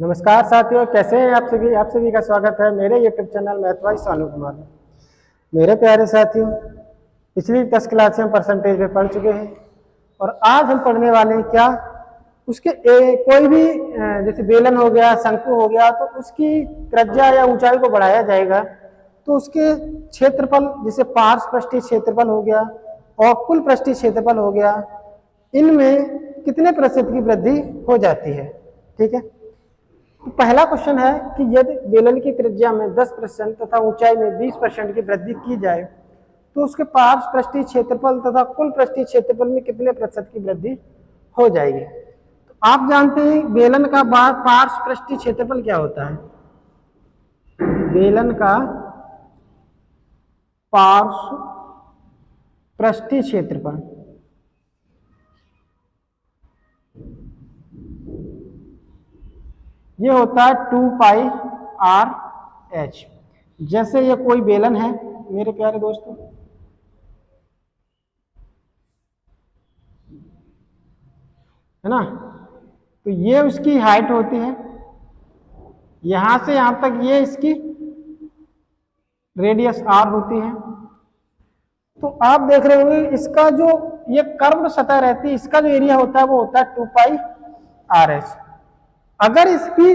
नमस्कार साथियों, कैसे हैं आप सभी का स्वागत है मेरे यूट्यूब चैनल मैथवाइज सानू कुमार में। मेरे प्यारे साथियों, पिछली 10 क्लास से हम परसेंटेज में पढ़ चुके हैं और आज हम पढ़ने वाले हैं क्या उसके कोई भी जैसे बेलन हो गया, शंकु हो गया, तो उसकी त्रिज्या या ऊंचाई को बढ़ाया जाएगा तो उसके क्षेत्रफल, जैसे पार्श्व पृष्ठीय क्षेत्रफल हो गया और कुल पृष्ठीय क्षेत्रफल हो गया, इनमें कितने प्रतिशत की वृद्धि हो जाती है। ठीक है, तो पहला क्वेश्चन है कि यदि बेलन की त्रिज्या में 10% तथा ऊंचाई में 20% की वृद्धि की जाए तो उसके पार्श्व पृष्ठीय क्षेत्रफल तथा कुल पृष्ठीय क्षेत्रफल में कितने प्रतिशत की वृद्धि हो जाएगी। तो आप जानते हैं बेलन का पार्श्व पृष्ठीय क्षेत्रफल क्या होता है। बेलन का पार्श्व पृष्ठीय क्षेत्रफल ये होता है 2πr/h। जैसे ये कोई बेलन है मेरे प्यारे दोस्तों, है ना, तो ये उसकी हाइट होती है, यहां से यहां तक ये इसकी रेडियस r होती है। तो आप देख रहे होंगे इसका जो ये कर्व सतह रहती है, इसका जो एरिया होता है वो होता है 2πr/h। अगर इसकी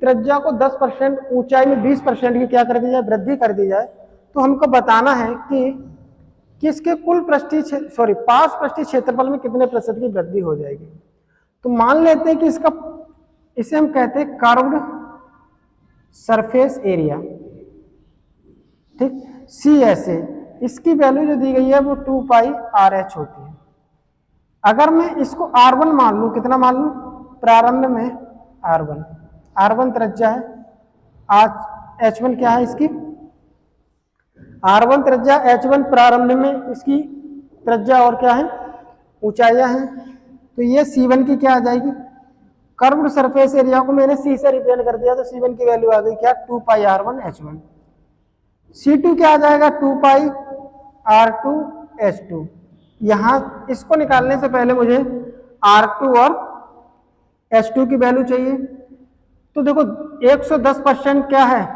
त्रिज्या को 10%, ऊंचाई में 20% की क्या कर दी जाए, वृद्धि कर दी जाए, तो हमको बताना है कि इसके कुल पार्श्व पृष्ठीय क्षेत्रफल में कितने प्रतिशत की वृद्धि हो जाएगी। तो मान लेते हैं कि इसे हम कहते हैं कर्व्ड सरफेस एरिया। ठीक, CSA, इसकी वैल्यू जो दी गई है वो 2πr/h होती है। अगर मैं इसको R1 मान लूं, कितना मान लूं, प्रारंभ में R1 त्रिज्या है, आज H1 क्या है इसकी, R1 त्रिज्या, H1 प्रारंभ में इसकी त्रिज्या और क्या है, ऊंचाइयां हैं। तो ये C1 की क्या आ जाएगी, कर्व्ड सरफेस एरिया को मैंने C से रिप्रेजेंट कर दिया तो C1 की वैल्यू आ गई क्या, 2πr1h1। C2 क्या आ जाएगा, 2πr2h2। यहां इसको निकालने से पहले मुझे R2 और H2 की वैल्यू चाहिए। तो देखो 110% क्या है,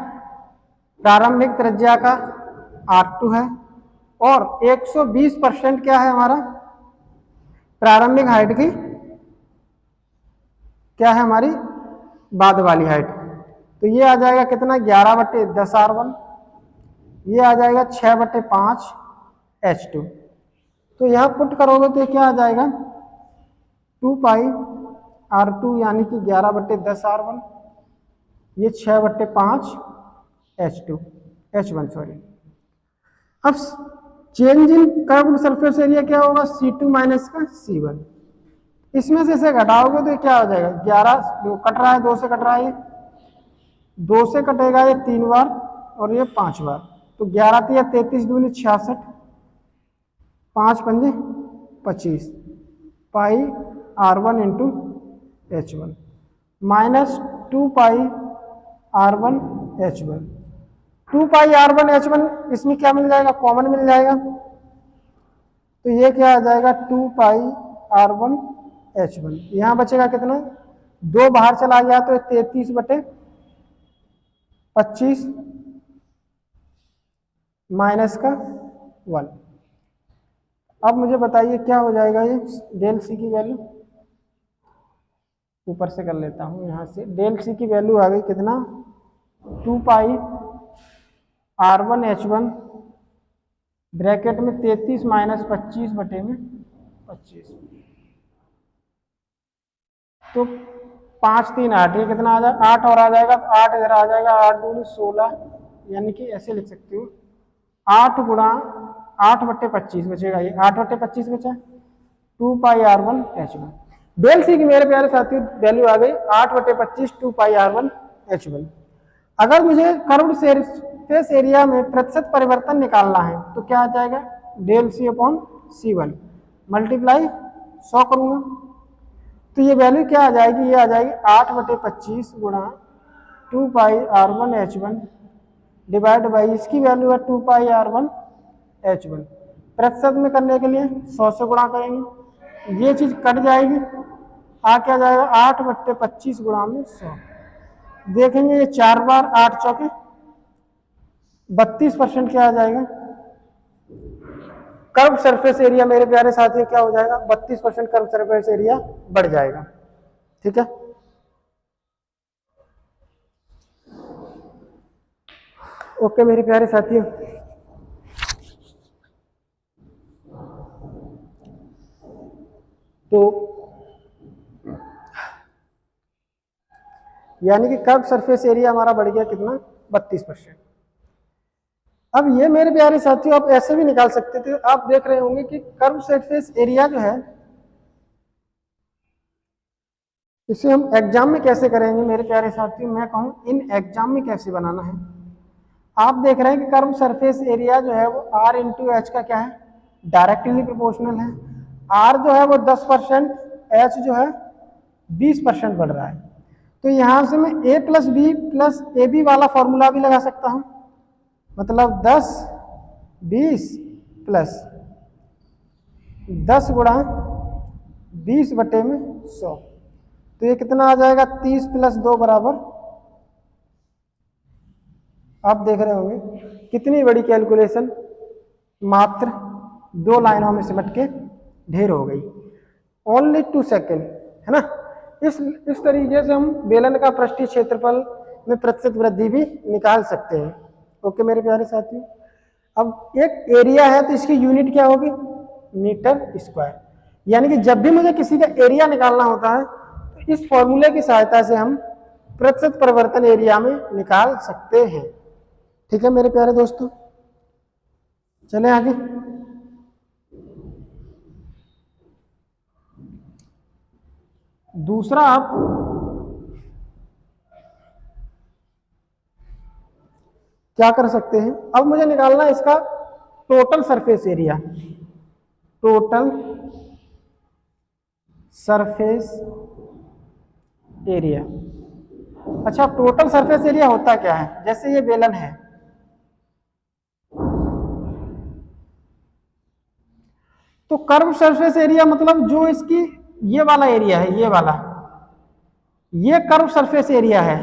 प्रारंभिक त्रिज्या का R2 है और 120% क्या है हमारा प्रारंभिक हाइट की, क्या है हमारी बाद वाली हाइट। तो ये आ जाएगा कितना, 11/10R1, ये आ जाएगा 6/5H2। तो यहां पुट करोगे तो क्या आ जाएगा, 2πr2 यानी कि 11/10R1, ये 6/5H1 सॉरी। अब change in curved surface area क्या होगा, C2 माइनस का C1। इसमें से इसे घटाओगे तो क्या हो जाएगा, 11 कट रहा है, 2 से कट रहा है, ये 2 से कटेगा ये 3 बार और ये 5 बार, तो 11 3 33 दूनी 66, 5 पंजे 25 πr1 into H1 minus 2πr1h1। 2πr1h1 इसमें क्या मिल जाएगा, कॉमन मिल जाएगा, तो ये क्या आ जाएगा 2πr1h1। यहां बचेगा कितना, 2 बाहर चला गया तो 33/25 माइनस का 1। अब मुझे बताइए क्या हो जाएगा ये डेल सी की वैल्यू, ऊपर से कर लेता हूं, यहां से डेल सी की वैल्यू आ गई कितना, 2πr1h1 ब्रैकेट में 33 माइनस 25/25, तो 5 3 8, ये कितना आ जाएगा, 8 और आ जाएगा, तो 8 इधर आ जाएगा, 8 दूनी 16, यानी कि ऐसे लिख सकते हो 8 गुणा 8/25 बचेगा, ये 8/25 बचा, 2πr1h1। डेल सी की मेरे प्यारे साथियों वैल्यू आ गई 8/25 2πr1h1। अगर मुझे कर्व्ड सरफेस एरिया में प्रतिशत परिवर्तन निकालना है तो क्या आ जाएगा, डेल सी अपॉन C1 मल्टीप्लाई 100 करूंगा, तो ये वैल्यू क्या आ जाएगी, ये आ जाएगी 8/25 गुणा 2πr1h1 डिवाइड बाई इसकी वैल्यू है 2πr1h1। प्रतिशत में करने के लिए 100 से गुणा करेंगे, ये चीज कट जाएगी, आ क्या जाएगा 8/25 गुणा में 100, देखेंगे ये 4 बार 8 चौके 32% क्या आ जाएगा, कर्व सरफेस एरिया मेरे प्यारे साथियों क्या हो जाएगा, 32% कर्व सरफेस एरिया बढ़ जाएगा। ठीक है, ओके मेरे प्यारे साथियों, तो यानी कि कर्व सरफेस एरिया हमारा बढ़ गया कितना, 32%। अब ये मेरे प्यारे साथियों आप ऐसे भी निकाल सकते थे, आप देख रहे होंगे कि कर्व सरफेस एरिया जो है इसे हम एग्जाम में कैसे करेंगे मेरे प्यारे साथियों, मैं कहूं इन एग्जाम में कैसे बनाना है। आप देख रहे हैं कि कर्व सरफेस एरिया जो है वो R इंटू एच का क्या है, डायरेक्टली प्रोपोर्शनल है। R जो है वो 10%, H जो है 20% बढ़ रहा है। तो यहां से मैं A plus B plus A B वाला फॉर्मूला भी लगा सकता हूं, मतलब 10 20 प्लस 10 गुणा 20 बटे में 100, तो ये कितना आ जाएगा, 30 प्लस 2 बराबर, आप देख रहे होंगे कितनी बड़ी कैलकुलेशन मात्र 2 लाइनों में सिमट के ढेर हो गई, ओनली 2 सेकेंड, है ना। इस तरीके से हम बेलन का पृष्ठीय क्षेत्रफल में प्रतिशत वृद्धि भी निकाल सकते हैं। ओके मेरे प्यारे साथी, अब एक एरिया है तो इसकी यूनिट क्या होगी, मीटर स्क्वायर, यानी कि जब भी मुझे किसी का एरिया निकालना होता है तो इस फॉर्मूले की सहायता से हम प्रतिशत परिवर्तन एरिया में निकाल सकते हैं। ठीक है मेरे प्यारे दोस्तों, चलें आगे। दूसरा आप क्या कर सकते हैं, अब मुझे निकालना है इसका total surface area, total surface area. अच्छा, टोटल सरफेस एरिया होता क्या है, जैसे ये बेलन है तो कर्व सरफेस एरिया मतलब जो इसकी ये वाला एरिया है, ये वाला, ये कर्व सरफेस एरिया है।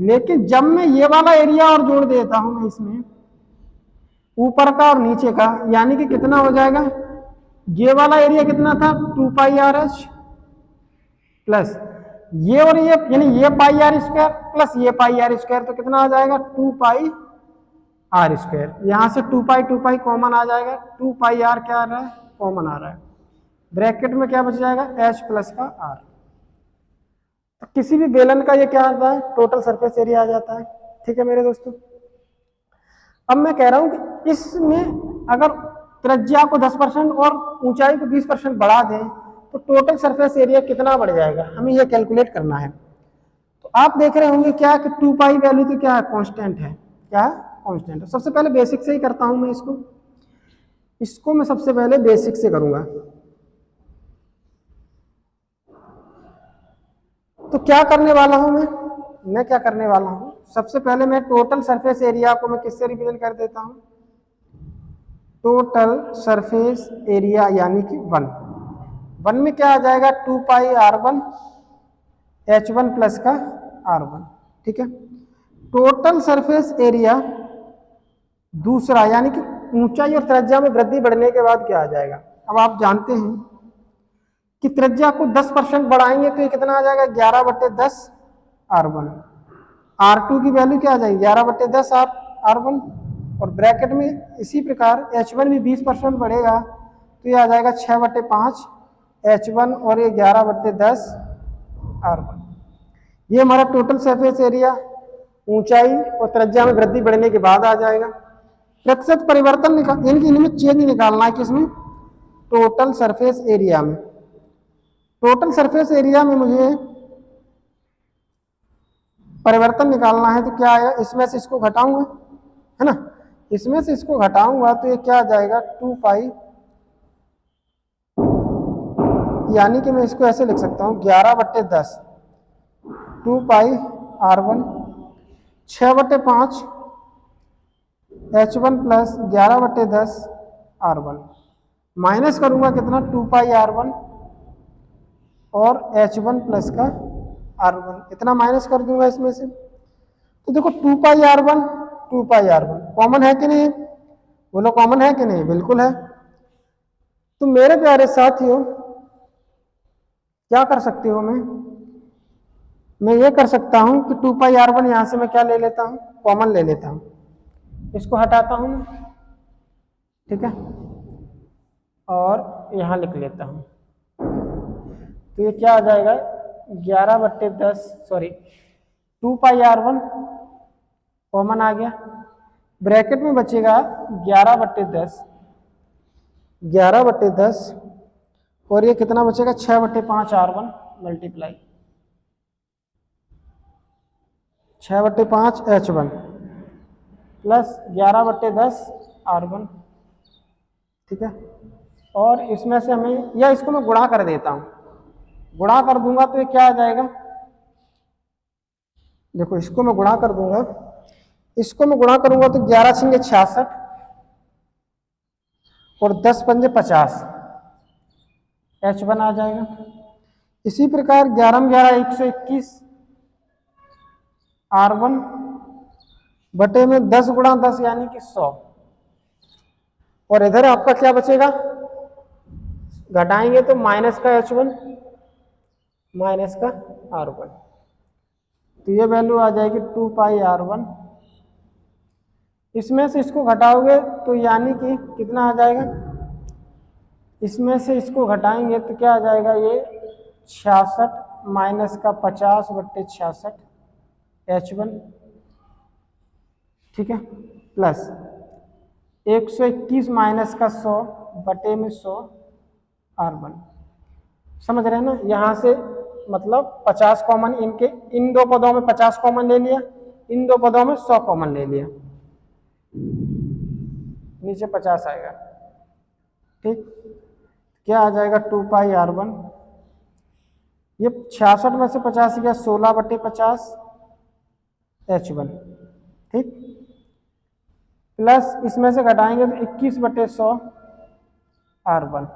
लेकिन जब मैं ये वाला एरिया और जोड़ देता हूं मैं इसमें ऊपर का और नीचे का, यानी कि कितना हो जाएगा, ये वाला एरिया कितना था 2 पाई आर एच प्लस ये और ये, यानी ये पाई आर स्क्वायर प्लस ये पाई आर स्क्वायर, तो कितना आ जाएगा 2 पाई आर स्क्वायर। यहां से 2 पाई कॉमन आ जाएगा, 2 पाई आर क्या आ रहा है, कॉमन आ रहा है, ब्रैकेट में क्या बच जाएगा, एच प्लस का आर। तो किसी भी बेलन का ये क्या आता है, टोटल सरफेस एरिया आ जाता है। ठीक है मेरे दोस्तों, अब मैं कह रहा हूं कि इसमें अगर त्रिज्या को 10% और ऊंचाई को 20% बढ़ा दें तो टोटल सरफेस एरिया कितना बढ़ जाएगा, हमें यह कैलकुलेट करना है। तो आप देख रहे होंगे क्या कि 2 पाई वैल्यू तो क्या है, कांस्टेंट है, क्या है, कांस्टेंट है। सबसे पहले बेसिक से ही करता हूं मैं इसको मैं सबसे पहले बेसिक से करूंगा। तो क्या करने वाला हूं मैं क्या करने वाला हूं, सबसे पहले मैं टोटल सरफेस एरिया को मैं किससे रिप्रेजेंट कर देता हूं, टोटल सरफेस एरिया यानी कि 1 में क्या आ जाएगा 2 पाई r1 h1 प्लस का r1। ठीक है, टोटल सरफेस एरिया दूसरा, यानी कि ऊंचाई और त्रिज्या में वृद्धि बढ़ने के बाद क्या आ जाएगा। अब आप जानते हैं कि त्रिज्या को 10% बढ़ाएंगे तो ये कितना आ जाएगा 11/10 r1, r2 की वैल्यू क्या आ जाएगी 11/10 r1, और ब्रैकेट में इसी प्रकार h1 भी 20% बढ़ेगा तो ये आ जाएगा 6/5 h1 और ये 11/10 r1। ये हमारा टोटल सरफेस एरिया ऊंचाई और त्रिज्या में वृद्धि बढ़ने के बाद आ जाएगा। प्रतिशत परिवर्तन यानी इनमें चेंज निकालना है किसमें, टोटल सरफेस एरिया में। टोटल सरफेस एरिया में मुझे परिवर्तन निकालना है तो क्या आएगा, इसमें से इसको घटाऊंगा, है ना, इसमें से इसको घटाऊंगा तो ये क्या आ जाएगा 2 पाई, यानी कि मैं इसको ऐसे लिख सकता हूं 11/10 2 पाई r1 6/5 h1 plus 11/10 r1, minus करूंगा कितना 2 पाई r1 और h1 प्लस का r1, इतना माइनस कर दूंगा इसमें से तो देखो 2 पाई r1 2 पाई r1 कॉमन है कि नहीं? बोलो कॉमन है कि नहीं? बिल्कुल है। तो मेरे प्यारे साथियों क्या कर सकती हूँ मैं ये कर सकता हूँ कि 2 पाई r1 यहां से मैं क्या ले लेता हूँ, कॉमन ले लेता हूँ, इसको हटाता हूँ मैं, ठीक है, और यहां लिख लेता हूँ। तो ये क्या आ जाएगा 11/10 सॉरी 2 पाई r1 कॉमन आ गया, ब्रैकेट में बचेगा 11/10 11/10 और ये कितना बचेगा 6/5r1 multiply 6/5h1 plus 11/10r1, ठीक है। और इसमें से हमें या इसको मैं गुणा कर देता हूं, गुणा कर दूंगा तो ये क्या आ जाएगा, देखो इसको मैं गुणा कर दूंगा, इसको मैं गुणा करूंगा तो 11 छंगे 66 और 10 पंजे 50 H1 आ जाएगा। इसी प्रकार 11 में 11 121 R1 बटे में 10 गुणा 10 यानी कि 100 और इधर आपका क्या बचेगा, घटाएंगे तो माइनस का H1 माइनस का R1, तो ये वैल्यू आ जाएगी 2 पाई r1। इसमें से इसको घटाओगे तो यानी कि कितना आ जाएगा, इसमें से इसको घटाएंगे तो क्या आ जाएगा, ये 66 माइनस का 50/66 H1, ठीक है, प्लस 121 माइनस का 100 बटे में 100 R1। समझ रहे हैं ना, यहाँ से मतलब 50 कॉमन, इनके इन दो पदों में 50 कॉमन ले लिया, इन दो पदों में 100 कॉमन ले लिया, नीचे 50 आएगा, ठीक। क्या आ जाएगा 2 पाई r1, ये 66 में से 50 गया 16/50 H1, ठीक, प्लस इसमें से घटाएंगे तो 21/100 R1।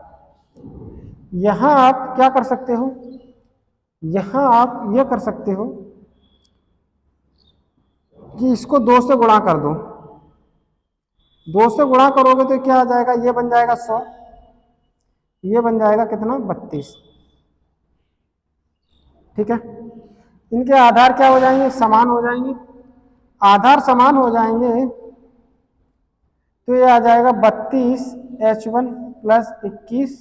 यहां आप क्या कर सकते हो, यहां आप ये कर सकते हो कि इसको 2 से गुणा कर दो, 2 से गुणा करोगे तो क्या आ जाएगा, ये बन जाएगा 100, ये बन जाएगा कितना 32, ठीक है। इनके आधार क्या हो जाएंगे, समान हो जाएंगे, आधार समान हो जाएंगे तो ये आ जाएगा 32 H1 प्लस 21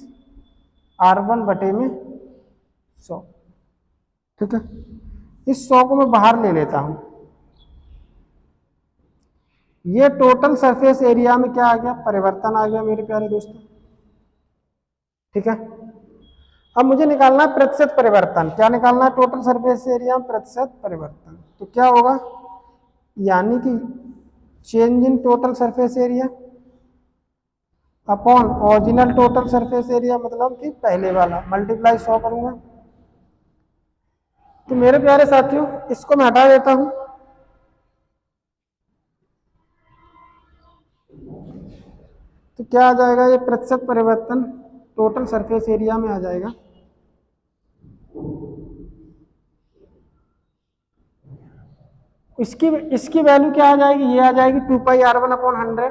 R1 बटे में 100, ठीक है। इस 100 को मैं बाहर ले लेता हूं, ये टोटल सरफेस एरिया में क्या आ गया, परिवर्तन आ गया मेरे प्यारे दोस्तों, ठीक है। अब मुझे निकालना है प्रतिशत परिवर्तन, क्या निकालना है, टोटल सरफेस एरिया में प्रतिशत परिवर्तन, तो क्या होगा, यानी कि change in total surface area upon original total surface area, मतलब कि पहले वाला मल्टीप्लाई 100 करूंगा। तो मेरे प्यारे साथियों इसको मैं हटा देता हूं, तो क्या आ जाएगा, ये प्रतिशत परिवर्तन टोटल सरफेस एरिया में आ जाएगा। इसकी वैल्यू क्या आ जाएगी, ये आ जाएगी 2 पाई r1/100,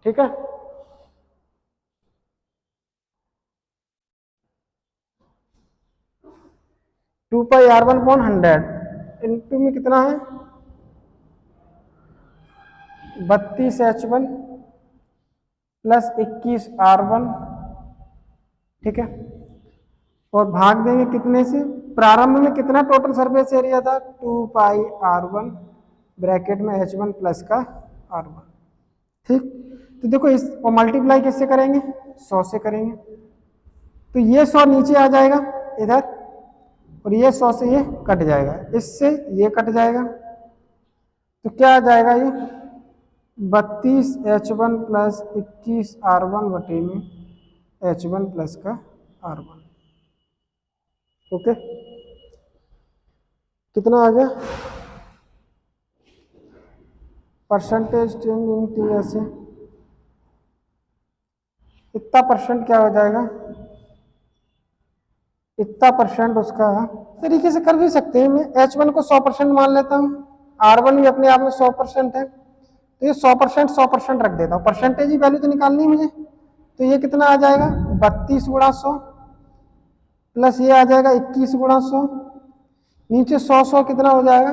ठीक है। टू पाई r1/100 इंटू में कितना है 32 H1 प्लस 21 R1, ठीक है, और भाग देंगे कितने से, प्रारंभ में कितना टोटल सरफेस एरिया था 2 पाई r1 ब्रैकेट में H1 प्लस का R1, ठीक। तो देखो इस और मल्टीप्लाई किससे करेंगे, 100 से करेंगे, तो ये 100 नीचे आ जाएगा इधर और ये 100 से ये कट जाएगा, इससे ये कट जाएगा, तो क्या आ जाएगा, ये 32 H1 प्लस 21 R1 बटे में H1 प्लस का R1, ओके। कितना आ गया, परसेंटेज चेंज इन टी से इतना परसेंट क्या हो जाएगा इतना परसेंट उसका तरीके से कर भी सकते हैं। मैं H1 को 100% मान लेता हूँ, R1 भी अपने आप में 100% है, तो ये 100% रख देता हूँ। परसेंटेज ही वैल्यू तो निकालनी है मुझे, तो ये कितना आ जाएगा 32 गुणा 100 प्लस ये आ जाएगा 21 गुणा 100, नीचे 100 कितना हो जाएगा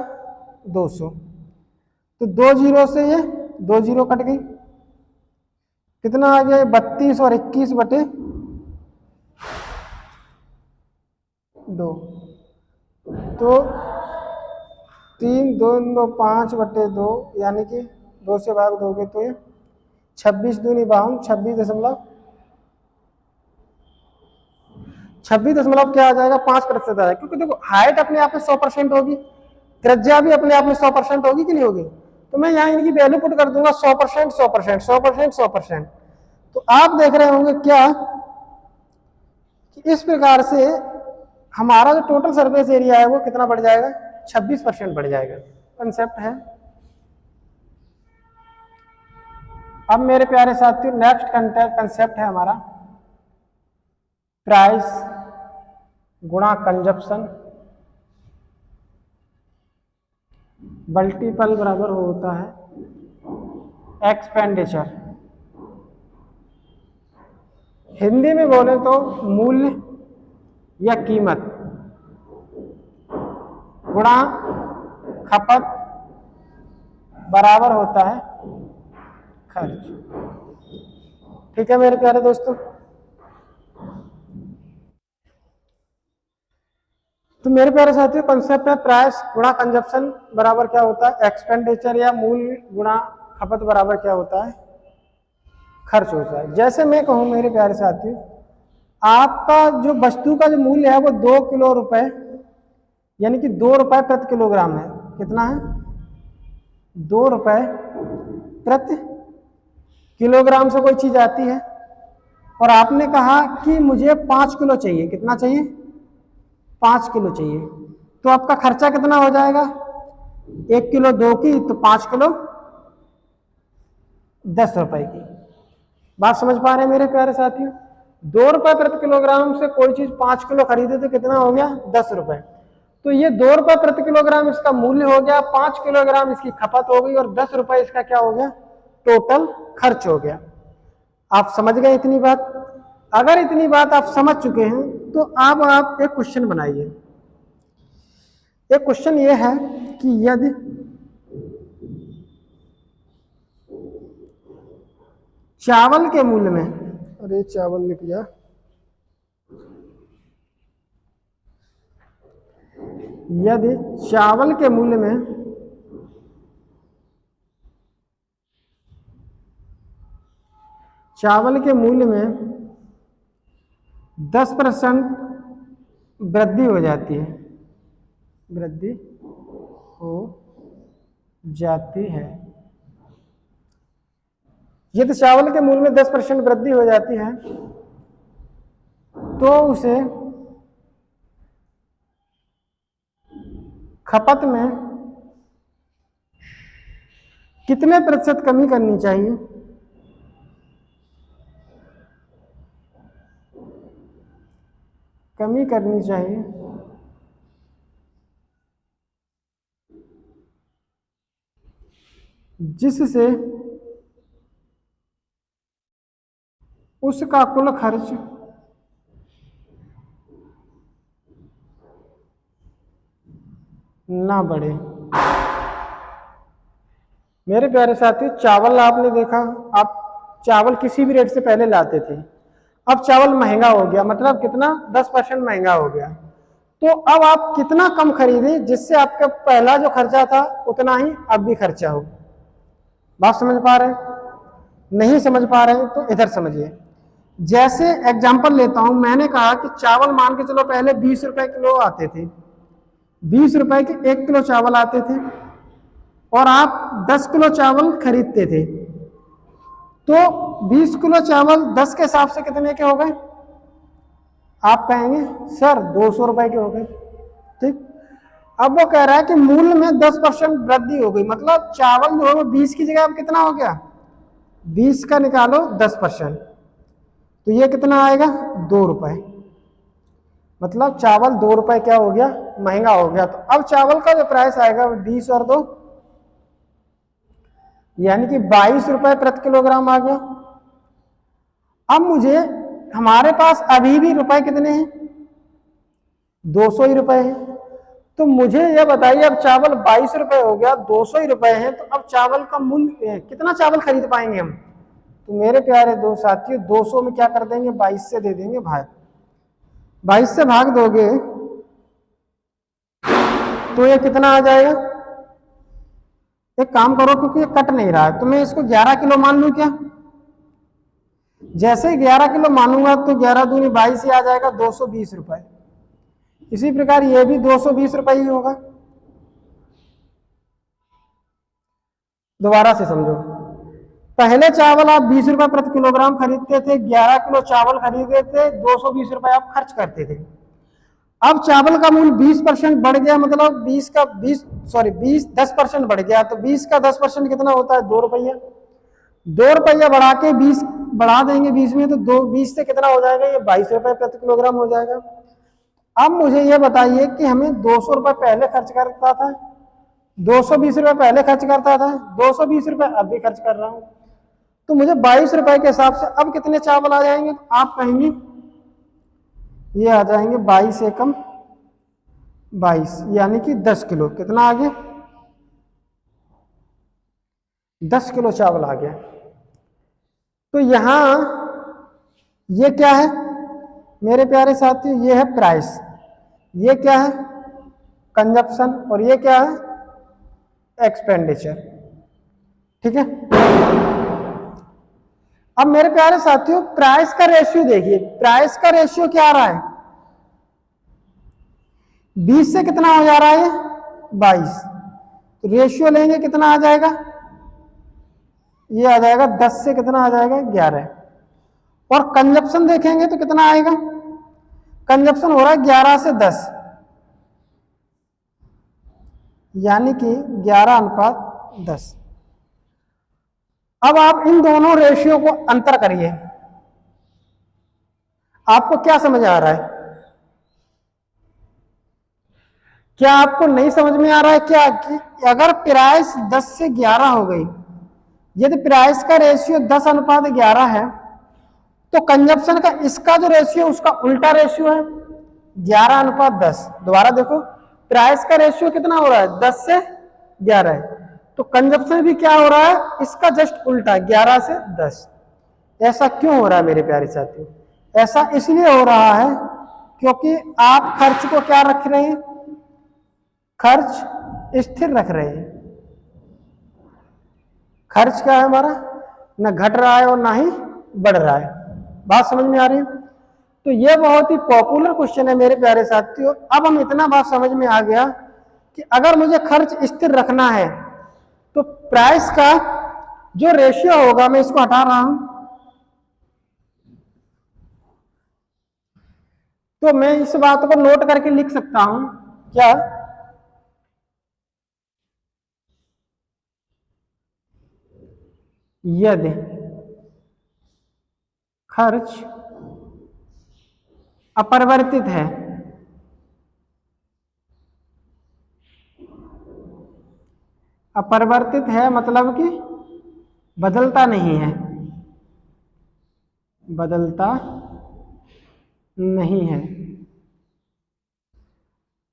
200, तो 2 जीरो से ये 2 जीरो कट गई, कितना आ गया 32 और 21 बटे 2, तो 3 2 2 5 बटे 2, यानी कि 2 से भाग दोगे तो ये 26 दूनी 52, 26 दशमलव क्या आ जाएगा 5% आ जाएगा, क्योंकि देखो हाइट अपने आप में 100% होगी, त्रिज्या भी अपने आप में 100% होगी कि नहीं होगी, तो मैं यहाँ इनकी वैल्यू पुट कर दूंगा 100%, 100%, 100%, 100%। तो आप देख रहे होंगे क्या कि इस प्रकार से हमारा जो टोटल सरफेस एरिया है वो कितना बढ़ जाएगा 26% बढ़ जाएगा। कंसेप्ट है। अब मेरे प्यारे साथियों नेक्स्ट कंसेप्ट है हमारा प्राइस गुणा कंजप्शन मल्टीपल बराबर होता है एक्सपेंडिचर। हिंदी में बोले तो मूल्य या कीमत गुणा खपत बराबर होता है खर्च। ठीक है मेरे प्यारे दोस्तों, तो मेरे प्यारे साथियों कंसेप्ट है प्राइस गुणा कंजप्शन बराबर क्या होता है एक्सपेंडिचर, या मूल्य गुणा खपत बराबर क्या होता है खर्च होता है। जैसे मैं कहूं मेरे प्यारे साथियों, आपका जो वस्तु का जो मूल्य है वो 2 किलो रुपए, यानी कि 2 रुपए प्रति किलोग्राम है। कितना है 2 रुपए प्रति किलोग्राम से कोई चीज आती है, और आपने कहा कि मुझे 5 किलो चाहिए। कितना चाहिए 5 किलो चाहिए, तो आपका खर्चा कितना हो जाएगा 1 किलो 2 की, तो 5 किलो 10 रुपए की। बात समझ पा रहे हैं मेरे प्यारे साथियों, 2 रुपए प्रति किलोग्राम से कोई चीज 5 किलो खरीदे तो कितना हो गया 10 रुपए, तो ये 2 रुपए प्रति किलोग्राम इसका मूल्य हो गया, 5 किलोग्राम इसकी खपत हो गई, और 10 रुपए इसका क्या हो गया टोटल खर्च हो गया। आप समझ गए इतनी बात? अगर इतनी बात आप समझ चुके हैं तो अब आप एक क्वेश्चन बनाइए। एक क्वेश्चन ये है कि यदि चावल के मूल्य में, अरे चावल लिख गया, यदि चावल के मूल्य में चावल के मूल्य में 10% वृद्धि हो जाती है, वृद्धि हो जाती है, यदि चावल के मूल्य में 10% वृद्धि हो जाती है तो उसे खपत में कितने प्रतिशत कमी करनी चाहिए जिससे उसका कुल खर्च ना बढ़े। मेरे प्यारे साथी, चावल आपने देखा, आप चावल किसी भी रेट से पहले लाते थे, अब चावल महंगा हो गया, मतलब कितना 10% महंगा हो गया, तो अब आप कितना कम खरीदे जिससे आपका पहला जो खर्चा था उतना ही अब भी खर्चा हो। बात समझ पा रहे हैं? नहीं समझ पा रहे हैं तो इधर समझिए। जैसे एग्जांपल लेता हूं, मैंने कहा कि चावल मान के चलो पहले 20 रुपए किलो आते थे, 20 रुपए के 1 किलो चावल आते थे, और आप 10 किलो चावल खरीदते थे, तो 20 किलो चावल 10 के हिसाब से कितने के हो गए? आप कहेंगे सर 200 रुपए के हो गए। ठीक, अब वो कह रहा है कि मूल्य में 10% वृद्धि हो गई, मतलब चावल जो है 20 की जगह अब कितना हो गया 20 का निकालो 10%, तो ये कितना आएगा 2 रुपए। मतलब चावल 2 रुपए क्या हो गया, महंगा हो गया। तो अब चावल का जो प्राइस आएगा वो 20 और 2 यानी कि 22 रुपए प्रति किलोग्राम आ गया। अब मुझे, हमारे पास अभी भी रुपए कितने हैं, 200 ही रुपए हैं। तो मुझे यह बताइए, अब चावल 22 रुपए हो गया, 200 ही रुपए हैं, तो अब चावल का मूल्य कितना चावल खरीद पाएंगे हम। तो मेरे प्यारे दो साथियों, 200 में क्या कर देंगे, 22 से दे देंगे भाग। 22 से भाग दोगे तो ये कितना आ जाएगा। एक काम करो, क्योंकि ये कट नहीं रहा है तो मैं इसको 11 किलो मान लूं क्या। जैसे 11 किलो मानूंगा तो 11 दूनी 22 ही आ जाएगा, 220 रुपए। इसी प्रकार ये भी 220 रुपए ही होगा। दोबारा से समझो, पहले चावल आप 20 रुपए प्रति किलोग्राम खरीदते थे, 11 किलो चावल खरीदते थे, 220 रुपए आप खर्च करते थे। अब चावल का मूल्य 20% बढ़ गया, मतलब 10% बढ़ गया, तो 20 का 10% कितना होता है, 2 रुपया। 2 रुपया बढ़ा के 20 बढ़ा देंगे 20 में, तो 20 से कितना हो जाएगा, ये 22 रुपए प्रति किलोग्राम हो जाएगा। अब मुझे ये बताइए कि हमें 200 रुपए पहले खर्च करता था, 220 रुपए पहले खर्च करता था, 220 रुपए अब भी खर्च कर रहा हूं, तो मुझे 22 रुपए के हिसाब से अब कितने चावल आ जाएंगे। तो आप कहेंगे ये आ जाएंगे 22 एकम 22, यानी कि 10 किलो। कितना आ गया, 10 किलो चावल आ गया। तो यहां ये क्या है मेरे प्यारे साथियों, ये है प्राइस, ये क्या है कंजप्शन, और ये क्या है एक्सपेंडिचर। ठीक है। अब मेरे प्यारे साथियों, प्राइस का रेशियो देखिए, प्राइस का रेशियो क्या आ रहा है, 20 से कितना हो जा रहा है, 22। तो रेशियो लेंगे कितना आ जाएगा, ये आ जाएगा 10 से कितना आ जाएगा, 11। और कंजप्शन देखेंगे तो कितना आएगा, कंजप्शन हो रहा है 11 से 10, यानी कि 11:10। अब आप इन दोनों रेशियो को अंतर करिए, आपको क्या समझ आ रहा है, क्या आपको नहीं समझ में आ रहा है क्या, कि अगर प्राइस 10 से 11 हो गई, यदि प्राइस का रेशियो 10:11 है, तो कंजप्शन का इसका जो रेशियो उसका उल्टा रेशियो है 11:10। दोबारा देखो, प्राइस का रेशियो कितना हो रहा है, 10 से 11 है, तो कंजप्शन भी क्या हो रहा है, इसका जस्ट उल्टा 11 से 10। ऐसा क्यों हो रहा है मेरे प्यारे साथियों, ऐसा इसलिए हो रहा है क्योंकि आप खर्च को क्या रख रहे हैं, खर्च स्थिर रख रहे हैं। खर्च क्या है हमारा, ना घट रहा है और ना ही बढ़ रहा है। बात समझ में आ रही है। तो ये बहुत ही पॉपुलर क्वेश्चन है मेरे प्यारे साथियों। अब हम इतना बात समझ में आ गया कि अगर मुझे खर्च स्थिर रखना है तो प्राइस का जो रेशियो होगा, मैं इसको हटा रहा हूं, तो मैं इस बात को नोट करके लिख सकता हूं क्या, यदि खर्च अपरिवर्तित है, अपरिवर्तित है मतलब कि बदलता नहीं है, बदलता नहीं है,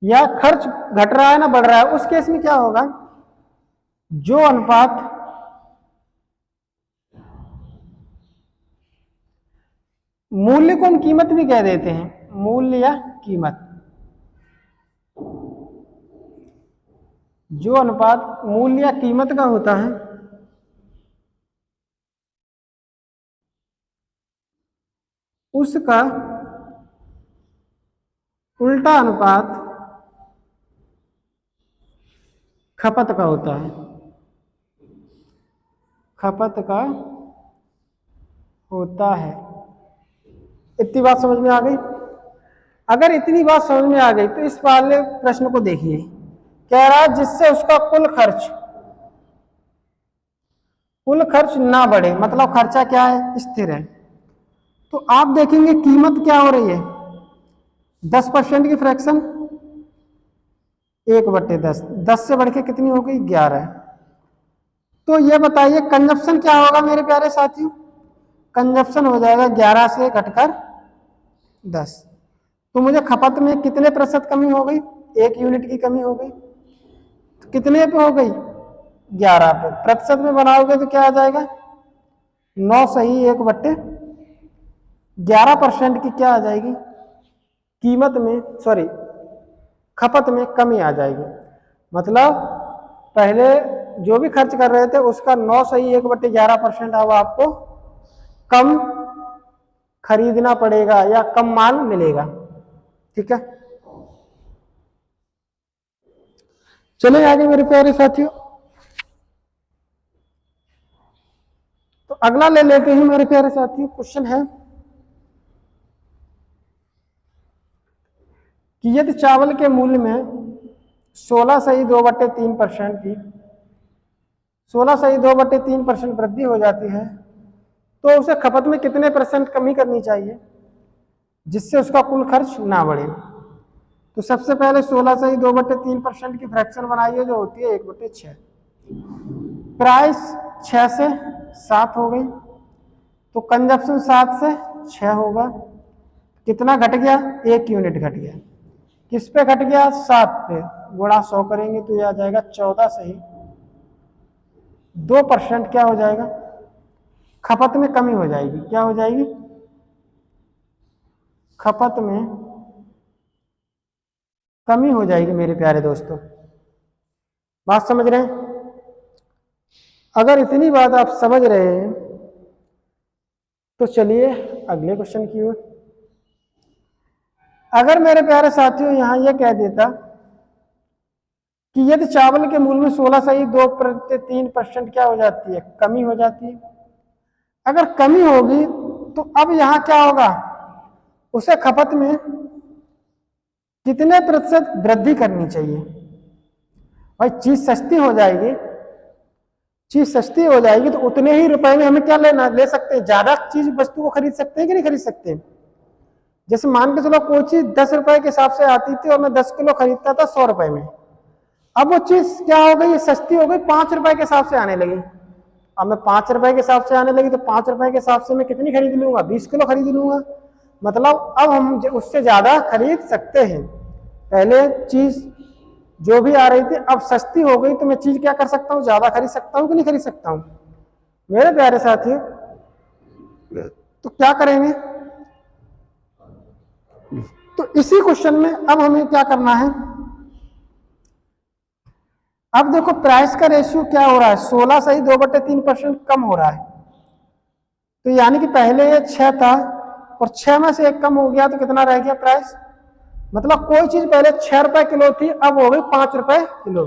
या खर्च घट रहा है ना बढ़ रहा है, उस केस में क्या होगा, जो अनुपात मूल्य को हम कीमत भी कह देते हैं, मूल्य या कीमत, जो अनुपात मूल्य या कीमत का होता है उसका उल्टा अनुपात खपत का होता है, खपत का होता है। इतनी बात समझ में आ गई। अगर इतनी बात समझ में आ गई तो इस वाले प्रश्न को देखिए, कह रहा है जिससे उसका कुल खर्च ना बढ़े, मतलब खर्चा क्या है, स्थिर है। तो आप देखेंगे कीमत क्या हो रही है, 10% की फ्रैक्शन 1/10, 10 से बढ़ के कितनी हो गई 11। तो ये बताइए कंजप्शन क्या होगा मेरे प्यारे साथियों, कंजप्शन हो जाएगा 11 से घटकर 10। तो मुझे खपत में कितने प्रतिशत कमी हो गई, 1 यूनिट की कमी हो गई। तो कितने पे हो गई 11 पे, प्रतिशत में बनाओगे तो क्या आ जाएगा 9 सही 1/11% की क्या आ जाएगी कीमत में, सॉरी खपत में कमी आ जाएगी। मतलब पहले जो भी खर्च कर रहे थे उसका 9 सही 1/11% अब आपको कम खरीदना पड़ेगा या कम माल मिलेगा। ठीक है, चलिए आगे मेरे प्यारे साथियों। तो अगला ले लेते हैं मेरे प्यारे साथियों। क्वेश्चन है कि यदि चावल के मूल्य में 16 सही 2/3% की 16 सही 2/3% वृद्धि हो जाती है तो उसे खपत में कितने % कमी करनी चाहिए जिससे उसका कुल खर्च ना बढ़े। तो सबसे पहले 16 सही 2/3% की फ्रैक्शन बनाइए जो होती है 1/6। प्राइस 6 से 7 हो गई तो कंजप्शन 7 से 6 होगा। कितना घट गया 1 यूनिट घट गया। किस पे घट गया 7 पे, गुणा 100 करेंगे तो यह आ जाएगा 14 सही 2% क्या हो जाएगा खपत में कमी हो जाएगी। क्या हो जाएगी खपत में कमी हो जाएगी मेरे प्यारे दोस्तों। बात समझ रहे हैं? अगर इतनी बात आप समझ रहे हैं तो चलिए अगले क्वेश्चन की ओर। अगर मेरे प्यारे साथियों यहां यह कह देता कि यदि चावल के मूल्य में 16 सही 2/3% क्या हो जाती है कमी हो जाती है। अगर कमी होगी तो अब यहां क्या होगा उसे खपत में कितने प्रतिशत वृद्धि करनी चाहिए। भाई चीज सस्ती हो जाएगी, चीज सस्ती हो जाएगी तो उतने ही रुपए में हमें क्या लेना ले सकते हैं, ज्यादा चीज वस्तु को खरीद सकते हैं कि नहीं खरीद सकते। जैसे मान के चलो कोई चीज 10 रुपए के हिसाब से आती थी और मैं 10 किलो खरीदता था 100 रुपए में, अब वो चीज क्या हो गई सस्ती हो गई 5 रुपए के हिसाब से आने लगी। अब मैं 5 रुपए के हिसाब से आने लगी तो 5 रुपए के हिसाब से मैं कितनी खरीद लूंगा 20 किलो खरीद लूंगा। मतलब अब हम उससे ज्यादा खरीद सकते हैं। पहले चीज जो भी आ रही थी अब सस्ती हो गई तो मैं चीज क्या कर सकता हूँ ज्यादा खरीद सकता हूँ कि नहीं खरीद सकता हूँ मेरे प्यारे साथियों। तो क्या करेंगे, तो इसी क्वेश्चन में अब हमें क्या करना है। अब देखो प्राइस का रेशियो क्या हो रहा है 16 सही 2/3% कम हो रहा है। तो यानी कि पहले ये 6 था और 6 में से 1 कम हो गया तो कितना रह गया प्राइस। मतलब कोई चीज पहले 6 रुपए किलो थी अब हो गई 5 रुपए किलो।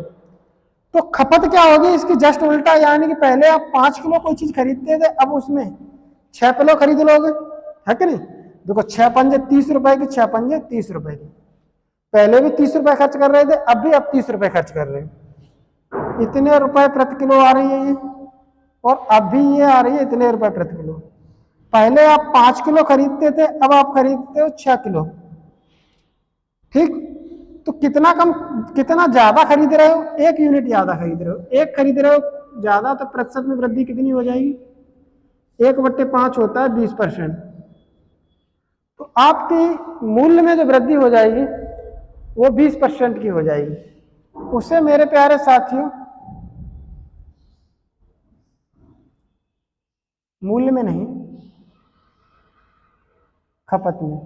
तो खपत क्या होगी इसकी जस्ट उल्टा, यानी कि पहले आप 5 किलो कोई चीज खरीदते थे अब उसमें 6 किलो खरीद लोगे, है कि नहीं। देखो 6 पंजे 30 रुपए की, 6 पंजे 30 रुपए की। पहले भी 30 रुपए खर्च कर रहे थे अब 30 रुपए खर्च कर रहे हैं। इतने रुपए प्रति किलो आ रही है ये, और अभी ये आ रही है इतने रुपए प्रति किलो। पहले आप 5 किलो खरीदते थे अब आप खरीदते हो 6 किलो। ठीक, तो कितना कम कितना ज्यादा खरीद रहे हो 1 यूनिट ज्यादा खरीद रहे हो, 1 खरीद रहे हो ज्यादा तो प्रतिशत में वृद्धि कितनी हो जाएगी 1/5 होता है 20%। तो आपकी मूल्य में जो वृद्धि हो जाएगी वो 20% की हो जाएगी। उसे मेरे प्यारे साथियों मूल्य में नहीं खपत में,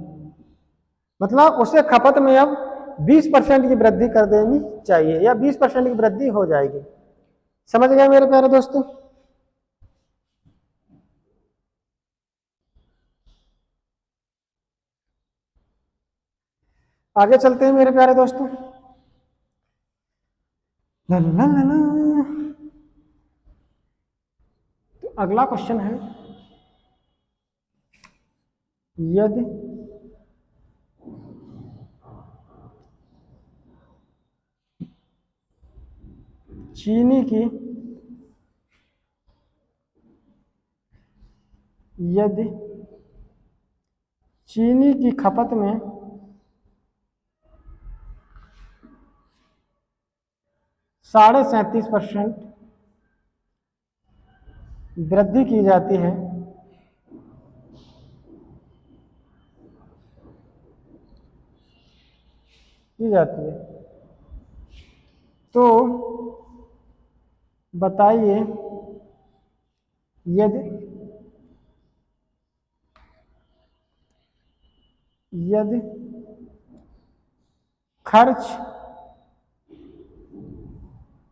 मतलब उसे खपत में अब 20% की वृद्धि कर देनी चाहिए या 20% की वृद्धि हो जाएगी। समझ गए मेरे प्यारे दोस्तों। आगे चलते हैं मेरे प्यारे दोस्तों। ला ला ला ला। तो अगला क्वेश्चन है यदि चीनी की यदि चीनी की खपत में 37.5% वृद्धि की जाती है, तो बताइए यदि खर्च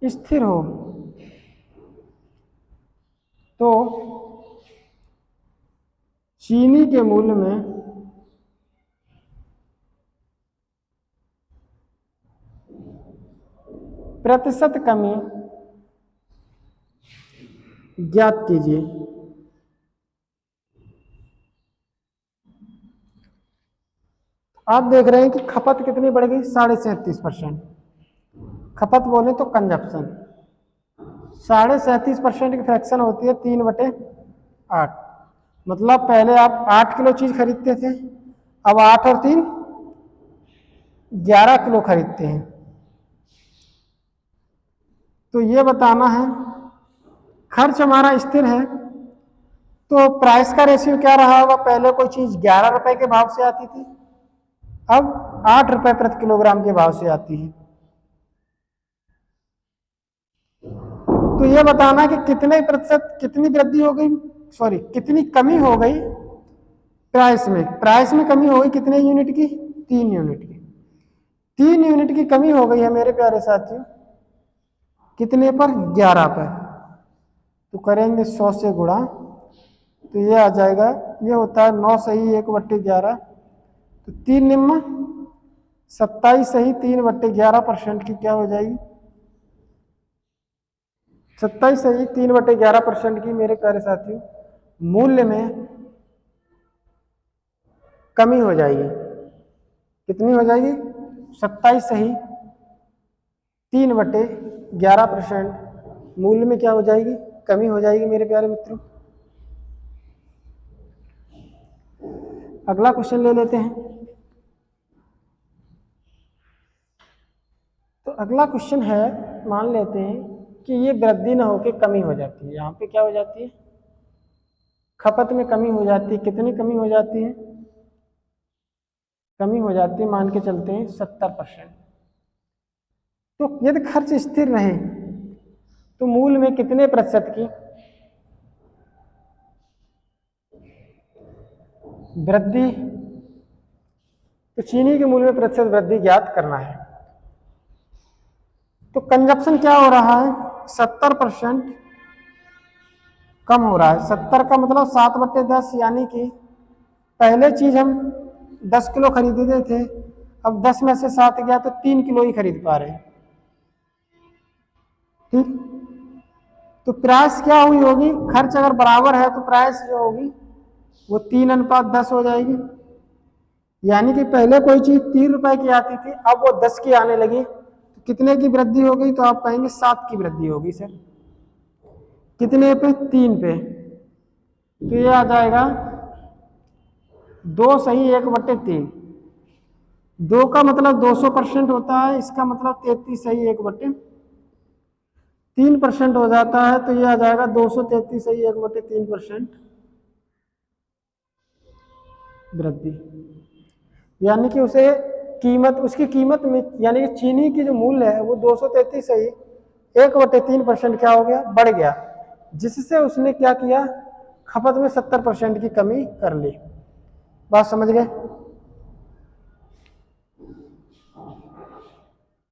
स्थिर हो तो चीनी के मूल्य में प्रतिशत कमी ज्ञात कीजिए। आप देख रहे हैं कि खपत कितनी बढ़ गई, 37.5%। खपत बोले तो कंजप्शन, 37.5% की फ्रैक्शन होती है 3/8। मतलब पहले आप 8 किलो चीज खरीदते थे, अब 8 और 3 11 किलो खरीदते हैं। तो ये बताना है खर्च हमारा स्थिर है तो प्राइस का रेशियो क्या रहा होगा। पहले कोई चीज 11 रुपए के भाव से आती थी, अब 8 रुपए प्रति किलोग्राम के भाव से आती है। तो ये बताना कि कितने प्रतिशत कितनी वृद्धि हो गई, सॉरी कितनी कमी हो गई प्राइस में कमी हो गई कितने यूनिट की, 3 यूनिट की। 3 यूनिट की कमी हो गई है मेरे प्यारे साथियों, कितने पर, 11 पर। तो करेंगे 100 से गुणा, तो ये आ जाएगा, ये होता है 9 सही 1/11, तो 3 निम्न 27 सही 3/11% की क्या हो जाएगी, 27 सही 3/11% की मेरे प्यारे साथियों मूल्य में कमी हो जाएगी। कितनी हो जाएगी, 27 सही 3/11% मूल्य में क्या हो जाएगी, कमी हो जाएगी मेरे प्यारे मित्रों। अगला क्वेश्चन ले लेते हैं। तो अगला क्वेश्चन है, मान लेते हैं कि ये वृद्धि ना होकर कमी हो जाती है। यहाँ पे क्या हो जाती है, खपत में कमी हो जाती है। कितनी कमी हो जाती है, कमी हो जाती है, मान के चलते हैं 70%। तो यदि खर्च स्थिर रहे तो मूल्य में कितने प्रतिशत की वृद्धि, तो चीनी के मूल्य में प्रतिशत वृद्धि ज्ञात करना है। तो कंजप्शन क्या हो रहा है, 70% कम हो रहा है। 70 का मतलब 7/10, यानी कि पहले चीज हम 10 किलो खरीदते थे, अब 10 में से 7 गया तो 3 किलो ही खरीद पा रहे हैं। ठीक, तो प्राइस क्या हुई होगी, खर्च अगर बराबर है तो प्राइस जो होगी वो 3:10 हो जाएगी। यानी कि पहले कोई चीज 3 रुपए की आती थी, अब वो 10 की आने लगी, तो कितने की वृद्धि हो गई, तो आप कहेंगे 7 की वृद्धि होगी सर। कितने पे, 3 पे। तो ये आ जाएगा 2 सही 1/3। 2 का मतलब 200% होता है, इसका मतलब 33 सही 1/3% हो जाता है। तो ये आ जाएगा 233 सही 1/3% वृद्धि। यानी कि उसे कीमत, उसकी कीमत में, यानी कि चीनी की जो मूल्य है वो 233 सही 1/3% क्या हो गया, बढ़ गया, जिससे उसने क्या किया, खपत में 70% की कमी कर ली। बात समझ गए।